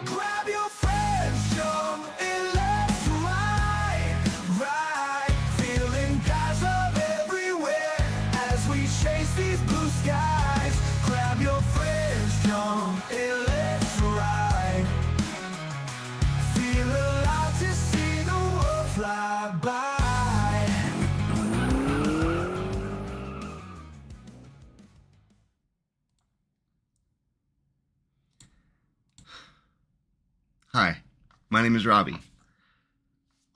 Grab your friends, jump in, let's ride. Feeling guys love everywhere as we chase these blue skies. Grab your friends, jump in, let's ride. Feel alive to see the world fly by. Hi, my name is Robbie.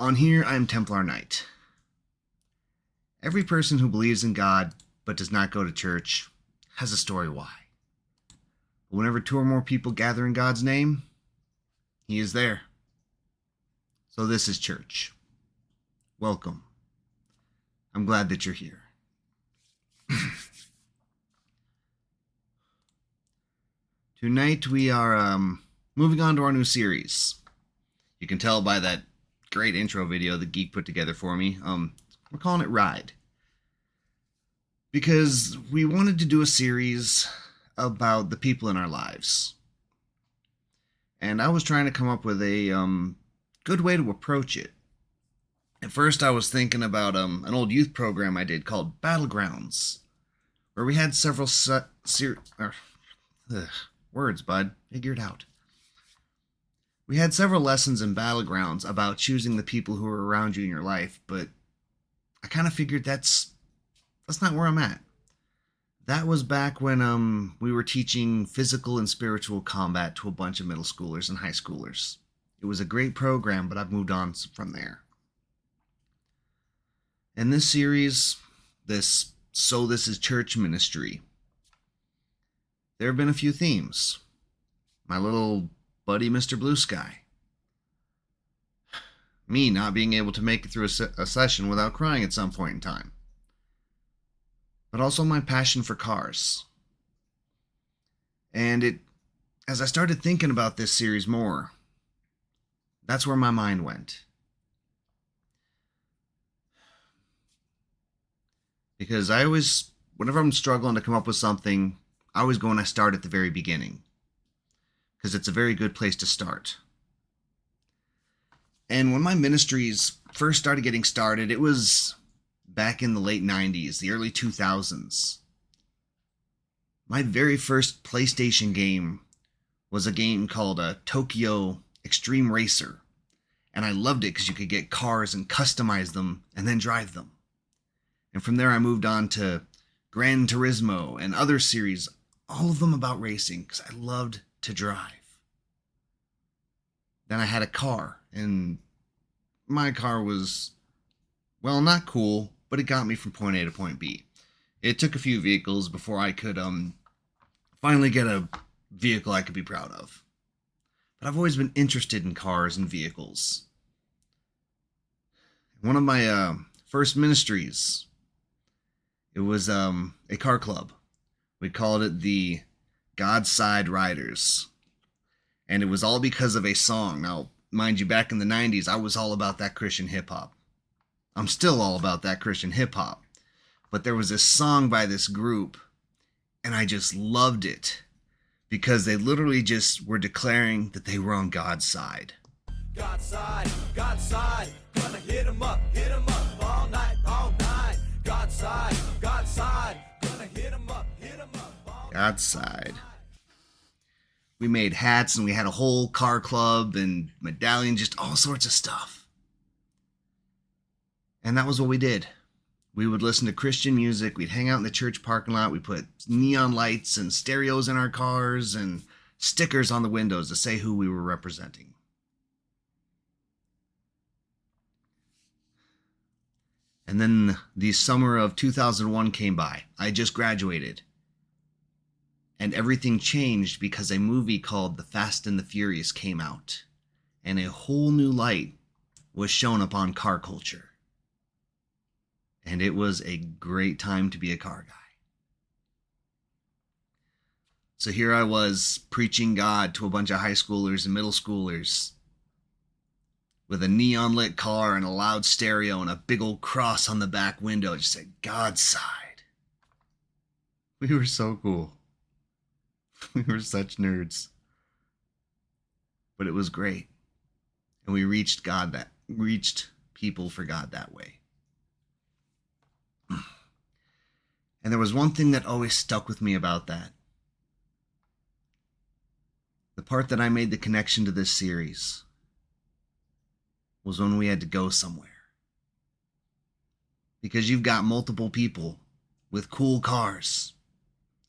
On here, I am Templar Knight. Every person who believes in God but does not go to church has a story why. But whenever two or more people gather in God's name, He is there. So this is church. Welcome. I'm glad that you're here. Tonight we are moving on to our new series. You can tell by that great intro video the Geek put together for me. We're calling it Ride. Because we wanted to do a series about the people in our lives. And I was trying to come up with a good way to approach it. At first I was thinking about an old youth program I did called Battlegrounds, where we had several words, bud. Figure it out. We had several lessons in Battlegrounds about choosing the people who are around you in your life, but I kind of figured that's not where I'm at. That was back when we were teaching physical and spiritual combat to a bunch of middle schoolers and high schoolers. It was a great program, but I've moved on from there. In this series, this is Church Ministry, there have been a few themes. My little buddy, Mr. Blue Sky. Me not being able to make it through a session without crying at some point in time. But also my passion for cars. And as I started thinking about this series more, that's where my mind went. Because whenever I'm struggling to come up with something, I always go and I start at the very beginning. Because it's a very good place to start. And when my ministries first started getting started, it was back in the late 90s, the early 2000s. My very first PlayStation game was a game called Tokyo Extreme Racer. And I loved it because you could get cars and customize them and then drive them. And from there I moved on to Gran Turismo and other series, all of them about racing because I loved to drive. Then I had a car, and my car was, well, not cool, but it got me from point A to point B. It took a few vehicles before I could finally get a vehicle I could be proud of. But I've always been interested in cars and vehicles. One of my first ministries, it was a car club. We called it the Godside Riders. And it was all because of a song. Now, mind you, back in the 90s, I was all about that Christian hip-hop. I'm still all about that Christian hip-hop. But there was this song by this group, and I just loved it. Because they literally just were declaring that they were on God's side. God's side, gonna hit 'em up, all night. God's side, gonna hit 'em up, all night. God's side. We made hats and we had a whole car club and medallion, just all sorts of stuff. And that was what we did. We would listen to Christian music, we'd hang out in the church parking lot, we put neon lights and stereos in our cars and stickers on the windows to say who we were representing. And then the summer of 2001 came by. I just graduated. And everything changed because a movie called The Fast and the Furious came out. And a whole new light was shown upon car culture. And it was a great time to be a car guy. So here I was preaching God to a bunch of high schoolers and middle schoolers with a neon lit car and a loud stereo and a big old cross on the back window. It just said God's side. We were so cool. We were such nerds. but it was great. And we reached people for God that way. And there was one thing that always stuck with me about that. The part that I made the connection to this series was when we had to go somewhere. Because you've got multiple people with cool cars,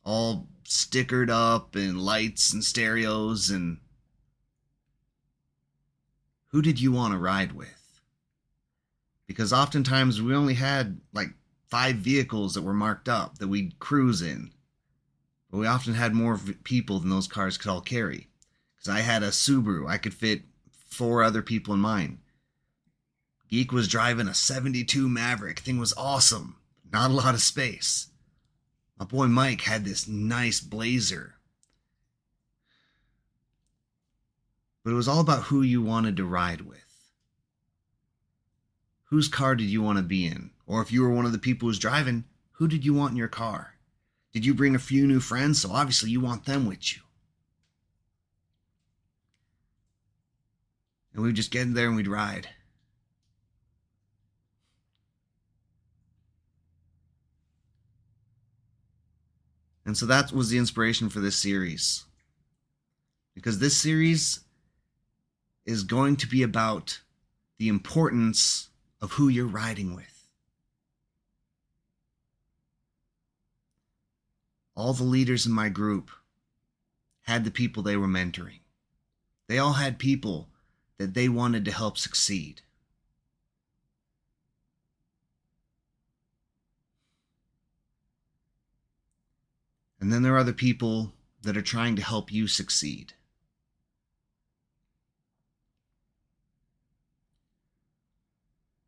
all stickered up and lights and stereos, and who did you want to ride with? Because oftentimes we only had like 5 vehicles that were marked up that we'd cruise in. But we often had more people than those cars could all carry. Because I had a Subaru, I could fit 4 other people in mine. Geek was driving a 72 Maverick. Thing was awesome. Not a lot of space. My boy Mike had this nice Blazer. But it was all about who you wanted to ride with. Whose car did you want to be in? Or if you were one of the people who's driving, who did you want in your car? Did you bring a few new friends? So obviously you want them with you. And we'd just get in there and we'd ride. And so that was the inspiration for this series. Because this series is going to be about the importance of who you're riding with. All the leaders in my group had the people they were mentoring. They all had people that they wanted to help succeed. And then there are other people that are trying to help you succeed.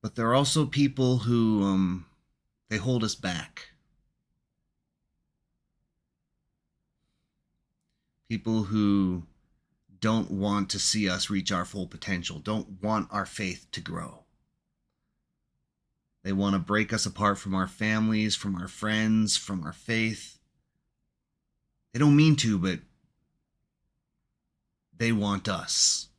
But there are also people who, they hold us back. People who don't want to see us reach our full potential, don't want our faith to grow. They want to break us apart from our families, from our friends, from our faith. They don't mean to, but they want us.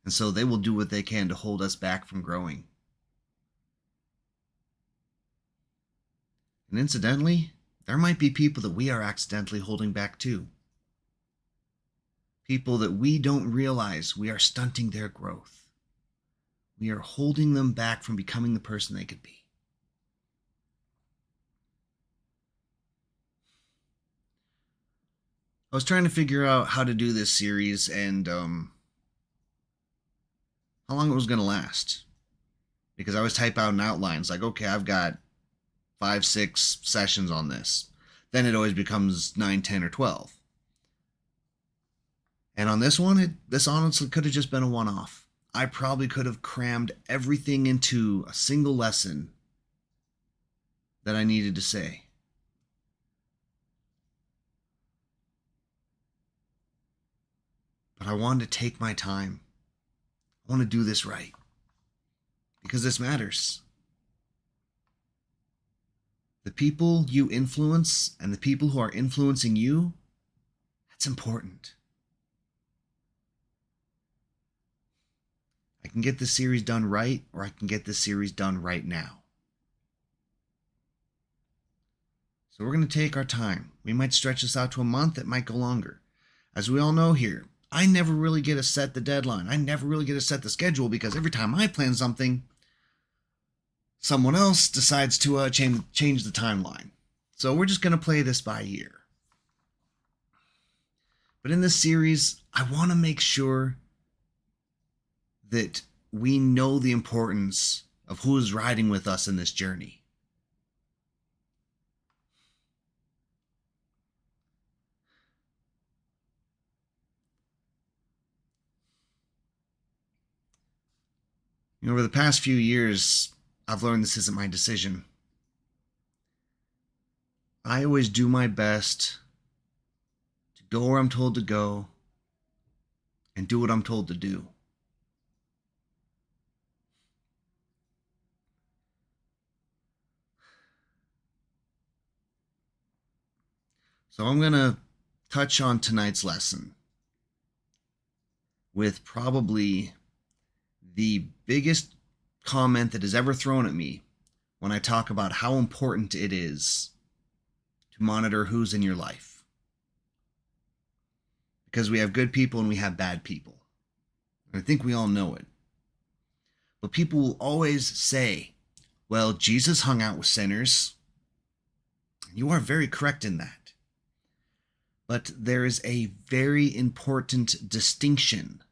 And so they will do what they can to hold us back from growing. And incidentally, there might be people that we are accidentally holding back too. People that we don't realize we are stunting their growth. We are holding them back from becoming the person they could be. I was trying to figure out how to do this series and how long it was going to last. Because I always type out an outline. It's like, okay, I've got 5, 6 sessions on this. Then it always becomes 9, 10, or 12. And on this one, this honestly could have just been a one-off. I probably could have crammed everything into a single lesson that I needed to say. But I wanted to take my time. I want to do this right. Because this matters. The people you influence and the people who are influencing you, that's important. I can get this series done right, or I can get this series done right now. So we're going to take our time. We might stretch this out to a month. It might go longer. As we all know here, I never really get to set the deadline. I never really get to set the schedule because every time I plan something, someone else decides to change the timeline. So we're just going to play this by ear. But in this series, I want to make sure that we know the importance of who is riding with us in this journey. Over the past few years, I've learned this isn't my decision. I always do my best to go where I'm told to go and do what I'm told to do. So I'm going to touch on tonight's lesson. with probably the biggest comment that is ever thrown at me when I talk about how important it is to monitor who's in your life. Because we have good people and we have bad people. I think we all know it. But people will always say, well, Jesus hung out with sinners. You are very correct in that. But there is a very important distinction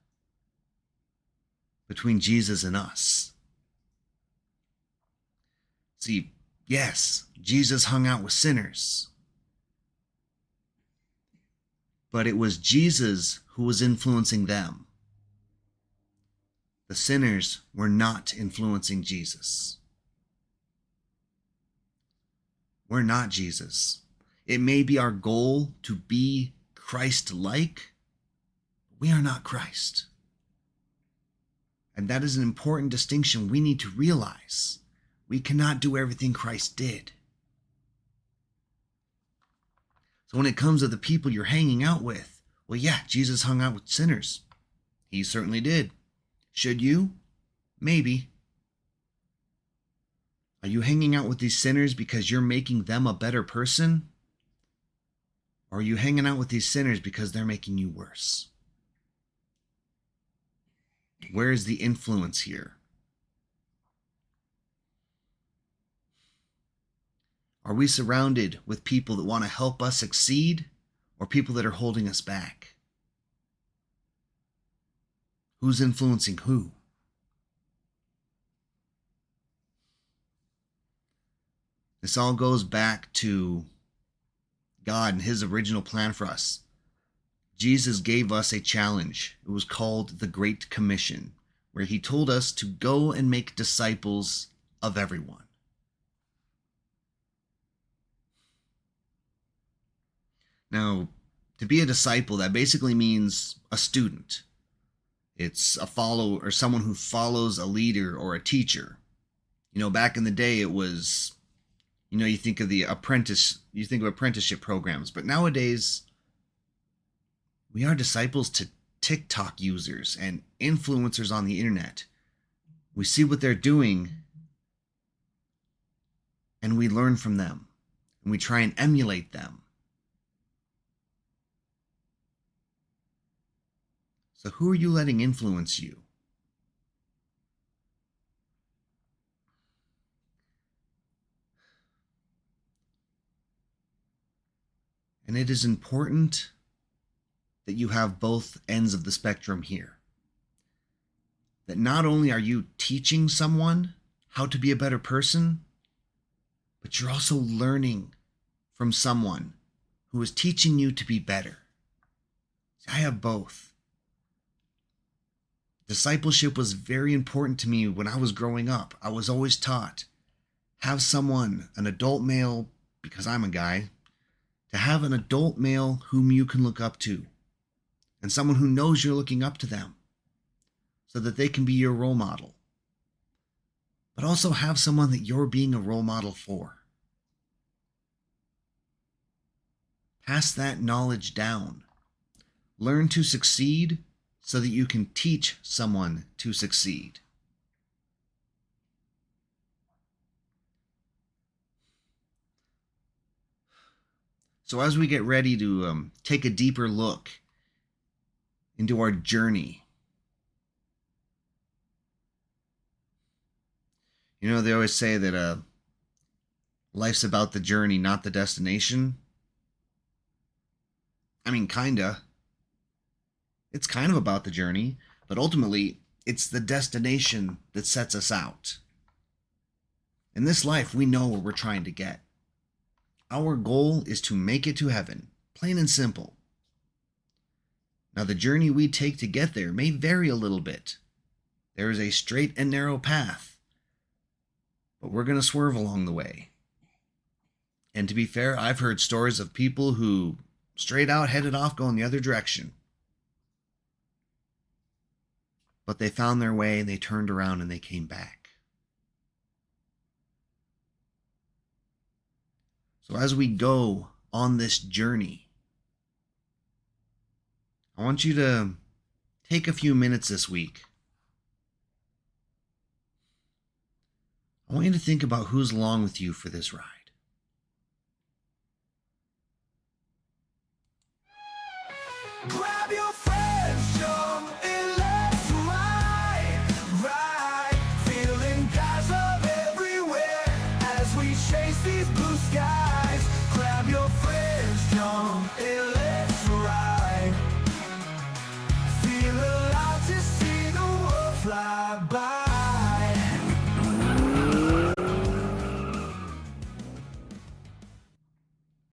between Jesus and us. See, yes, Jesus hung out with sinners. But it was Jesus who was influencing them. The sinners were not influencing Jesus. We're not Jesus. It may be our goal to be Christ-like, but we are not Christ. And that is an important distinction we need to realize. We cannot do everything Christ did. So when it comes to the people you're hanging out with, well, yeah, Jesus hung out with sinners. He certainly did. Should you? Maybe. Are you hanging out with these sinners because you're making them a better person? Or are you hanging out with these sinners because they're making you worse? Where is the influence here? Are we surrounded with people that want to help us succeed or people that are holding us back? Who's influencing who? This all goes back to God and his original plan for us. Jesus gave us a challenge. It was called the Great Commission, where he told us to go and make disciples of everyone. Now, to be a disciple, that basically means a student. It's a follower or someone who follows a leader or a teacher. You know, back in the day, it was, you think of apprenticeship programs, but nowadays we are disciples to TikTok users and influencers on the internet. We see what they're doing and we learn from them and we try and emulate them. So who are you letting influence you? And it is important that you have both ends of the spectrum here. That not only are you teaching someone how to be a better person, but you're also learning from someone who is teaching you to be better. I have both. Discipleship was very important to me when I was growing up. I was always taught, have someone, an adult male, because I'm a guy, to have an adult male whom you can look up to, and someone who knows you're looking up to them, so that they can be your role model. But also have someone that you're being a role model for. Pass that knowledge down. Learn to succeed so that you can teach someone to succeed. So as we get ready to take a deeper look into our journey, they always say that life's about the journey, not the destination. I mean, kinda. It's kind of about the journey, but ultimately, it's the destination that sets us out. In this life, we know where we're trying to get. Our goal is to make it to heaven, plain and simple. Now, the journey we take to get there may vary a little bit. There is a straight and narrow path, but we're going to swerve along the way. And to be fair, I've heard stories of people who straight out headed off going the other direction. But they found their way, and they turned around, and they came back. So as we go on this journey, I want you to take a few minutes this week. I want you to think about who's along with you for this ride. Grab your